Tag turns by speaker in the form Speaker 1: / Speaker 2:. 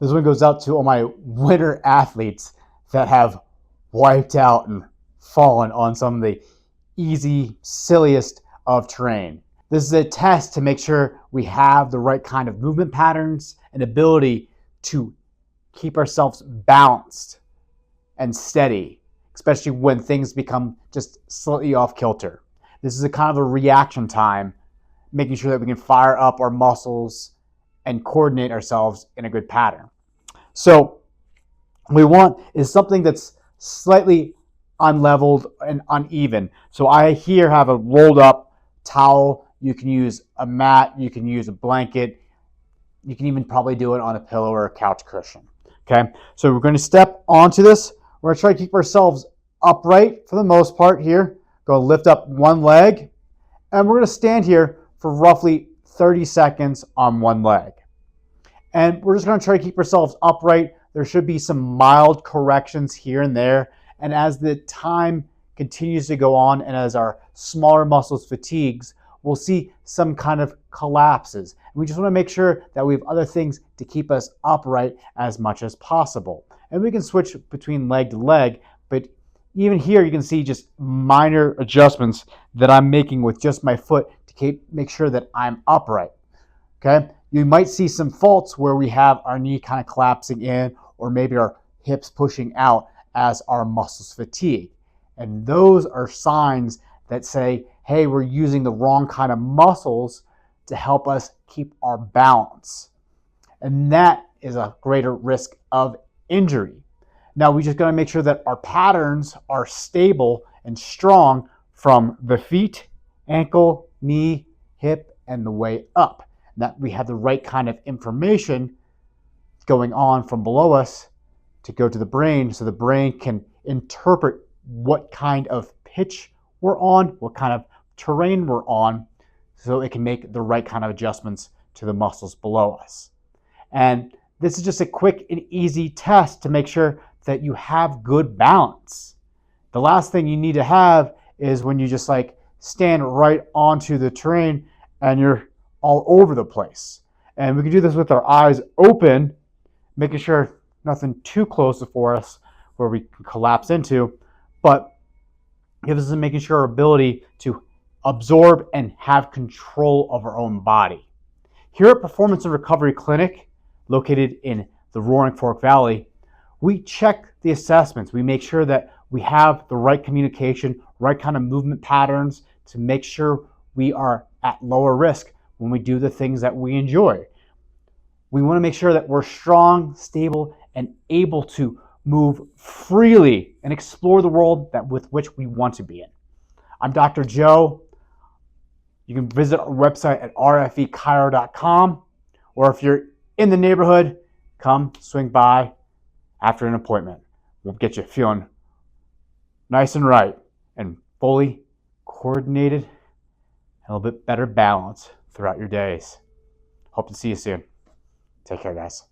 Speaker 1: This one goes out to all my winter athletes that have wiped out and fallen on some of the easy, silliest of terrain. This is a test to make sure we have the right kind of movement patterns and ability to keep ourselves balanced and steady, especially when things become just slightly off kilter. This is a kind of a reaction time, making sure that we can fire up our muscles and coordinate ourselves in a good pattern. So what we want is something that's slightly unleveled and uneven. So I here have a rolled up towel. You can use a mat, you can use a blanket, you can even probably do it on a pillow or a couch cushion. Okay, so we're going to step onto this. We're going to try to keep ourselves upright for the most part here. Go lift up one leg, and we're going to stand here for roughly 30 seconds on one leg. And we're just going to try to keep ourselves upright. There should be some mild corrections here and there. And as the time continues to go on and as our smaller muscles fatigues, we'll see some kind of collapses. And we just want to make sure that we have other things to keep us upright as much as possible. And we can switch between leg to leg, but even here you can see just minor adjustments that I'm making with just my foot to make sure that I'm upright. Okay? You might see some faults where we have our knee kind of collapsing in or maybe our hips pushing out as our muscles fatigue. And those are signs that say, hey, we're using the wrong kind of muscles to help us keep our balance. And that is a greater risk of injury. Now, we just got to make sure that our patterns are stable and strong from the feet, ankle, knee, hip, and the way up. That we have the right kind of information going on from below us to go to the brain so the brain can interpret what kind of pitch we're on, what kind of terrain we're on, so it can make the right kind of adjustments to the muscles below us. And this is just a quick and easy test to make sure that you have good balance. The last thing you need to have is when you just like stand right onto the terrain and you're all over the place. And we can do this with our eyes open, making sure nothing too close for us where we can collapse into, but gives us making sure our ability to absorb and have control of our own body. Here at Performance and Recovery Clinic, located in the Roaring Fork Valley, we check the assessments. We make sure that we have the right communication, right kind of movement patterns to make sure we are at lower risk when we do the things that we enjoy. We want to make sure that we're strong, stable, and able to move freely and explore the world with which we want to be in. I'm Dr. Joe. You can visit our website at rfechiro.com, or if you're in the neighborhood, come swing by after an appointment. We'll get you feeling nice and right and fully coordinated and a little bit better balance throughout your days. Hope to see you soon. Take care, guys.